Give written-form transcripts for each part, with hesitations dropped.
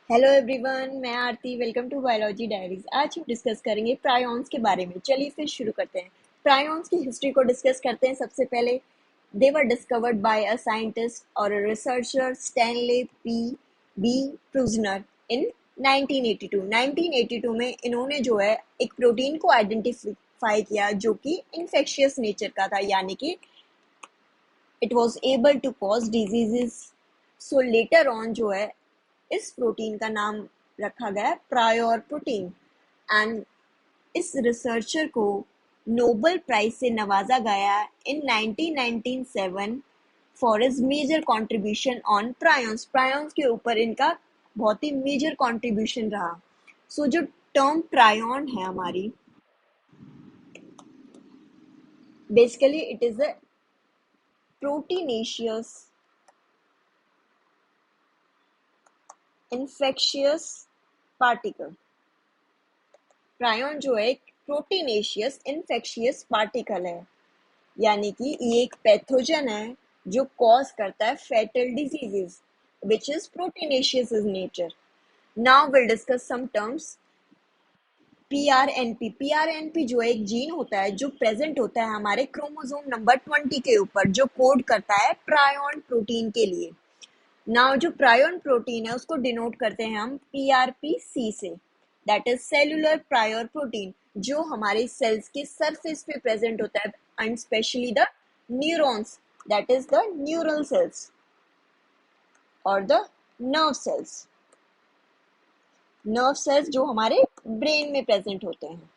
Hello everyone, मैं Aarti. Welcome to biology diaries. आज हम डिस्कस करेंगे प्रायॉन्स के बारे में। चलिए फिर शुरू करते हैं। प्रायॉन्स की हिस्ट्री को डिस्कस करते हैं। सबसे पहले they were discovered by a scientist और a researcher Stanley P B Prusiner in 1982। 1982 में इन्होंने जो है एक प्रोटीन को आइडेंटिफाई किया जो कि इन्फेक्शियस नेचर का था, यानी कि it was able to cause diseases. So later on जो है इस प्रोटीन का नाम रखा गया प्रायोर प्रोटीन। एंड इस रिसर्चर को नोबेल प्राइज से नवाजा गया in 1997 for his major contribution on prions. Prions के ऊपर इनका बहुत ही मेजर कंट्रीब्यूशन रहा। सो जो टर्म प्रायोन है हमारी, basically it is a proteinaceous infectious particle. Prion जो है एक प्रोटीनेशियस इन्फेक्शियस पार्टिकल है, यानी कि ये एक पैथोजन है जो कॉज करता है fatal diseases which is proteinaceous in nature. Now will discuss some terms. PRNP. PRNP जो एक जीन होता है जो प्रेजेंट होता है हमारे क्रोमोसोम नंबर 20 के ऊपर, जो कोड करता है प्रायोन प्रोटीन के लिए। नाउ जो प्रायोन प्रोटीन है उसको डिनोट करते हैं हम पीआरपीसी से, दैट इज सेलुलर प्रायर प्रोटीन, जो हमारे सेल्स के सरफेस पे प्रेजेंट होता है, and specially the neurons, that is the neural cells और the nerve cells. Nerve cells जो हमारे ब्रेन में प्रेजेंट होते हैं,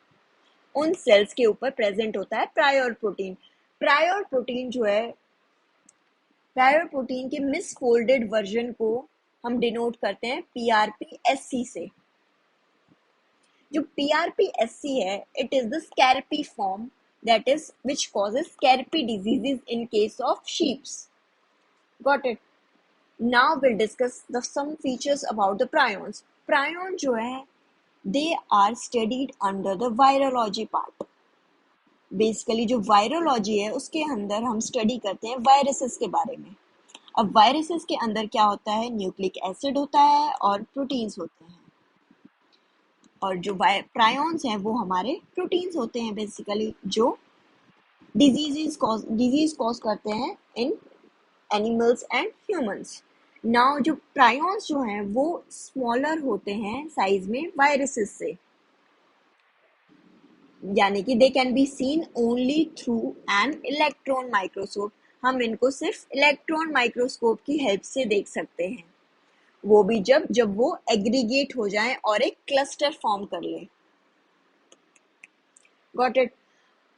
उन सेल्स के ऊपर प्रेजेंट होता है प्रायर प्रोटीन। प्रायर प्रोटीन जो है, प्रायर प्रोटीन के मिसफोल्डेड वर्जन को हम डिनोट करते हैं पीआरपीएससी से। जो पीआरपीएससी है, it is the scrapie form that is which causes scrapie diseases in case of sheeps. Got it. Now will discuss the some features about the prions. Prion जो है, they are studied under the virology part. Basically जो virology है उसके अंदर हम study करते हैं viruses के बारे में। अब वायरसेस के अंदर क्या होता है, न्यूक्लिक एसिड होता है और प्रोटीन्स होते हैं, और जो प्रायोन्स हैं वो हमारे प्रोटीन्स होते हैं बेसिकली, जो डिजीज कॉज करते हैं इन एनिमल्स एंड ह्यूमंस। नाउ जो प्रायोन्स जो हैं वो स्मॉलर होते हैं साइज में वायरसेस से, यानी कि they can be seen only through an electron microscope. हम इनको सिर्फ इलेक्ट्रॉन माइक्रोस्कोप की हेल्प से देख सकते हैं, वो भी जब जब वो एग्रीगेट हो जाएं और एक क्लस्टर फॉर्म कर ले। Got it.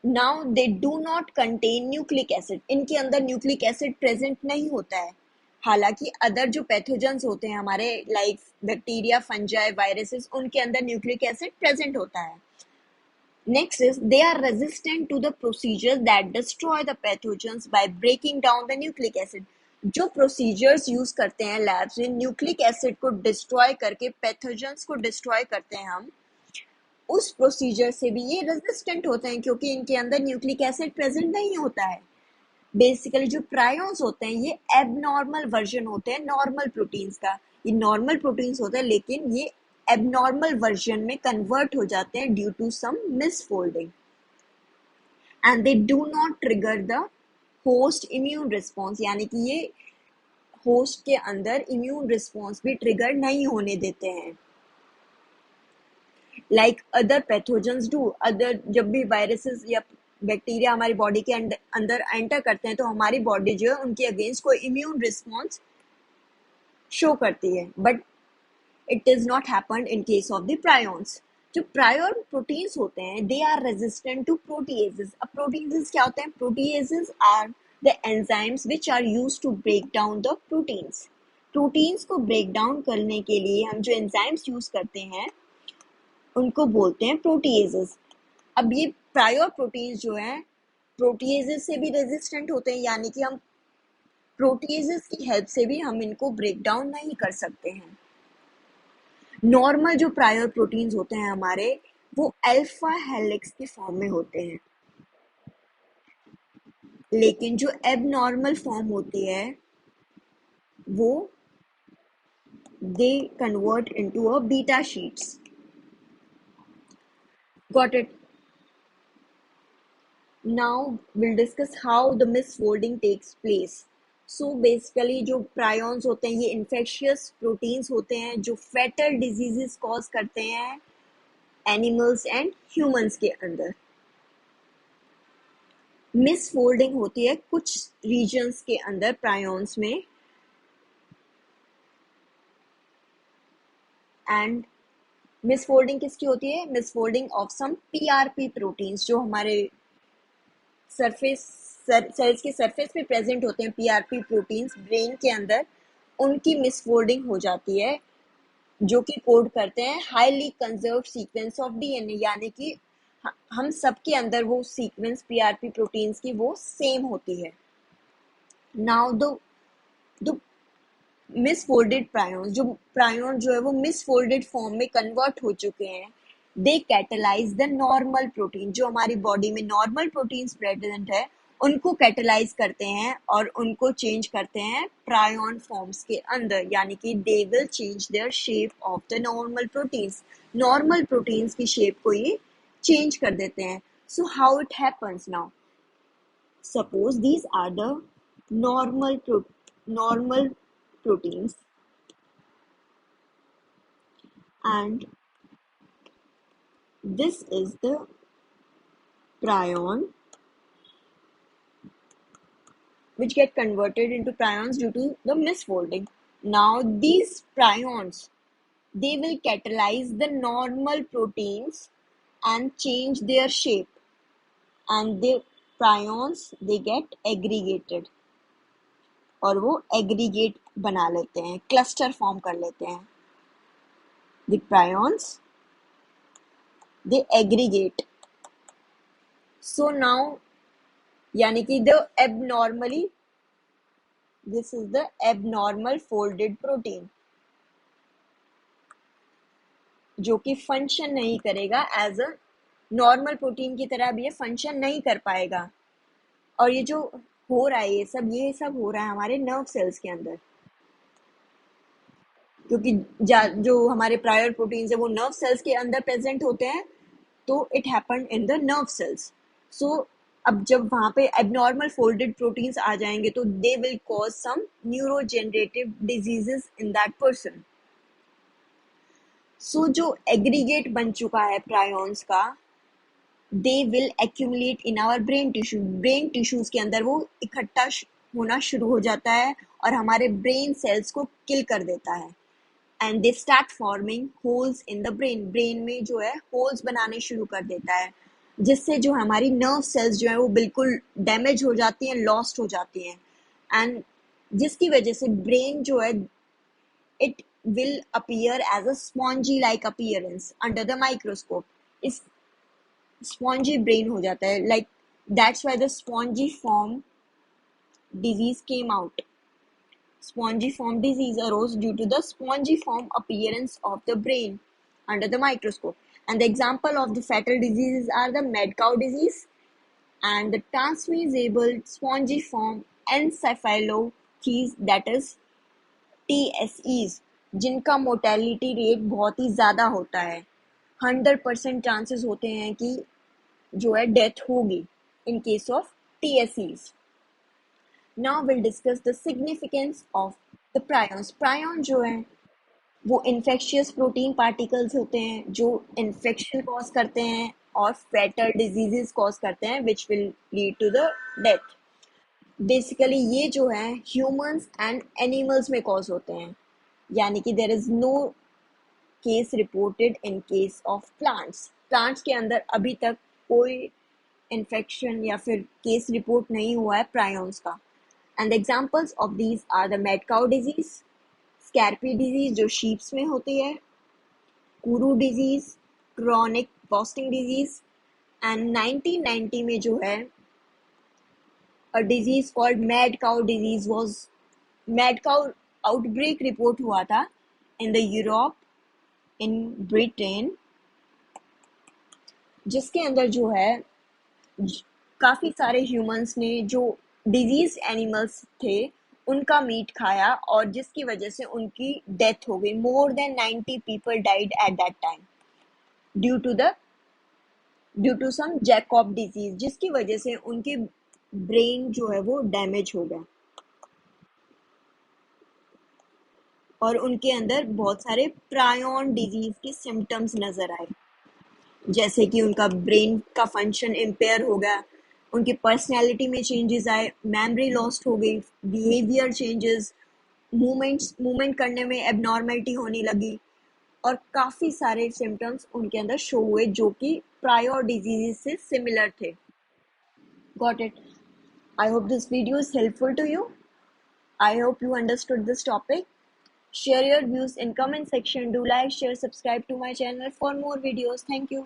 Now they do not contain nucleic acid. इनके अंदर न्यूक्लिक एसिड प्रेजेंट नहीं होता है। हालांकि अदर जो पैथोजेंस होते हैं हमारे, लाइक बैक्टीरिया, फंजाई, वायरसेस, उनके अंदर न्यूक्लिक एसिड प्रेजेंट होता है। Next is they are resistant to the procedures that destroy the pathogens by breaking down the nucleic acid. जो प्रोसीजर्स यूज करते हैं लैब्स में न्यूक्लिक एसिड को डिस्ट्रॉय करके पैथोजेंस को डिस्ट्रॉय करते हैं हम, उस प्रोसीजर से भी ये रेजिस्टेंट होते हैं क्योंकि इनके अंदर न्यूक्लिक एसिड प्रेजेंट नहीं होता है। बेसिकली जो प्रायोन्स होते हैं ये एबनॉर्मल वर्जन होते हैं नॉर्मल प्रोटीन्स का। ये नॉर्मल प्रोटीन्स होते हैं लेकिन ये एबनॉर्मल वर्जन में कन्वर्ट हो जाते हैं due to some misfolding, and they do not trigger the host immune response, यानी कि ये होस्ट के अंदर इम्यून रिस्पॉन्स भी ट्रिगर नहीं होने देते हैं like other pathogens do. Other जब भी वायरसेस या बैक्टीरिया हमारी बॉडी के अंदर एंटर करते हैं तो हमारी बॉडी जो है उनके अगेंस्ट कोई इम्यून रिस्पॉन्स शो करती है, but it is not happened in case of the prions. जो प्रायोन प्रोटीन्स होते हैं they are resistant to proteases. अब प्रोटीएजेस क्या होते हैं? Proteases are the enzymes which are used to break down the proteins. Proteins को break down करने के लिए हम जो एंजाइम्स यूज करते हैं उनको बोलते हैं प्रोटीएजेस। अब ये प्रायर प्रोटीन्स जो हैं प्रोटीएजेस से भी रेजिस्टेंट होते हैं, यानी कि हम प्रोटीएजेस की हेल्प से भी हम इनको ब्रेक डाउन नहीं कर सकते हैं। नॉर्मल जो प्रायर प्रोटीन्स होते हैं हमारे, वो अल्फा हेलिक्स के फॉर्म में होते हैं, लेकिन जो एबनॉर्मल फॉर्म होती है वो they convert into a beta sheets. Got it? Now we'll discuss how the misfolding takes place. So basically जो प्रायॉन्स होते हैं ये इन्फेक्शियस प्रोटीन्स होते हैं जो फेटल डिजीजेस कॉज करते हैं एनिमल्स एंड ह्यूमंस के अंदर. मिसफोल्डिंग होती है कुछ रीजन्स के अंदर प्रायॉन्स में, एंड मिसफोल्डिंग किसकी होती है? Misfolding of some PRP proteins जो हमारे सरफेस सेल्स के सरफेस पे प्रेजेंट होते हैं. पीआरपी प्रोटीन्स ब्रेन के अंदर उनकी मिसफोल्डिंग हो जाती है जो कि कोड करते हैं highly conserved sequence of DNA, यानी कि हम सबके अंदर वो सीक्वेंस पीआरपी प्रोटीन्स की वो सेम होती है. नाउ द मिसफोल्डेड प्रायॉन्स, जो प्रायॉन जो है वो मिसफोल्डेड फॉर्म में कन्वर्ट हो चुके हैं, दे कैटेलाइज द नॉर्मल प्रोटीन. जो हमारी बॉडी में नॉर्मल प्रोटीन्स प्रेजेंट है उनको कैटेलाइज करते हैं और उनको चेंज करते हैं प्रायॉन फॉर्म्स के अंदर, यानी कि they will change their shape of the normal proteins. Normal proteins की शेप को ये चेंज कर देते हैं. So how it happens now? Suppose these are the normal proteins, and this is the prion which get converted into prions due to the misfolding. Now these prions, they will catalyze the normal proteins and change their shape, and the prions they get aggregated और वो aggregate बना लेते हैं, cluster form कर लेते हैं. The prions they aggregate. So now यानी कि this is the abnormal folded protein जो कि फंक्शन नहीं करेगा एज अ नॉर्मल प्रोटीन की तरह भी ये फंक्शन नहीं कर पाएगा. और ये जो हो रहा है ये सब हो रहा है हमारे नर्व सेल्स के अंदर, क्योंकि जो हमारे प्रायर प्रोटीन्स है वो नर्व सेल्स के अंदर प्रेजेंट होते हैं, तो it happened in the nerve cells. So अब जब वहां पे एबनॉर्मल फोल्डेड प्रोटीन्स आ जाएंगे तो they will cause some neurodegenerative diseases in that person. So जो एग्रीगेट बन चुका है प्रायॉन्स का, they will accumulate in our brain tissue. Brain tissues के अंदर वो इकट्ठा होना शुरू हो जाता है और हमारे ब्रेन सेल्स को किल कर देता है. And they start forming holes in the brain. Brain में जो है होल्स बनाने शुरू कर देता है, जिससे जो हमारी नर्व सेल्स जो है वो बिल्कुल डैमेज हो जाती हैं, लॉस्ट हो जाती हैं, एंड जिसकी वजह से ब्रेन जो है it will appear as a spongy like appearance under the microscope. इस spongy brain हो जाता है, like that's why the spongiform disease came out. Spongiform disease arose due to the spongiform appearance of the brain under the microscope. And the example of the fatal diseases are the mad cow disease and the transmissible spongiform encephalopathies, that is TSEs, जिनका mortality rate बहुत ही ज़्यादा होता है. 100% chances होते हैं कि जो है डेथ होगी in case of TSEs. Now will discuss the significance of the prions. Prion जो है वो इन्फेक्शियस प्रोटीन पार्टिकल्स होते हैं जो इन्फेक्शन कॉज करते हैं और फेटल डिजीजेस कॉज करते हैं which will lead to the death. Basically ये जो है ह्यूमंस एंड एनिमल्स में कॉज होते हैं, यानी कि there is no case reported in case of plants. Plants के अंदर अभी तक कोई इन्फेक्शन या फिर केस रिपोर्ट नहीं हुआ है प्रायॉन्स का. And examples of these are the mad cow disease, scrapie disease जो शीप्स में होती है, kuru disease, chronic wasting disease, and 1990 में जो है a disease called mad cow disease was mad cow outbreak report हुआ था in the Europe, in Britain, जिसके अंदर जो है काफी सारे ह्यूमंस ने जो डिजीज एनिमल्स थे उनका मीट खाया और जिसकी वजह से उनकी डेथ हो गई। More than 90 people died at that time due to the due to some Jakob disease, जिसकी वजह से उनके ब्रेन जो है वो डैमेज हो गया और उनके अंदर बहुत सारे प्रायॉन डिजीज के सिम्टम्स नजर आए, जैसे कि उनका ब्रेन का फंक्शन इम्पेयर हो गया, उनकी पर्सनैलिटी में चेंजेस आए, मेमोरी लॉस्ट हो गई, बिहेवियर चेंजेस, मूवमेंट करने में एबनॉर्मेलिटी होने लगी और काफ़ी सारे सिम्टम्स उनके अंदर शो हुए जो कि प्रायर डिजीज से सिमिलर थे। Got it? I hope this video is helpful to you. I hope you understood this topic. Share your views in comment section. Do like, share, subscribe to my channel for more videos. Thank you.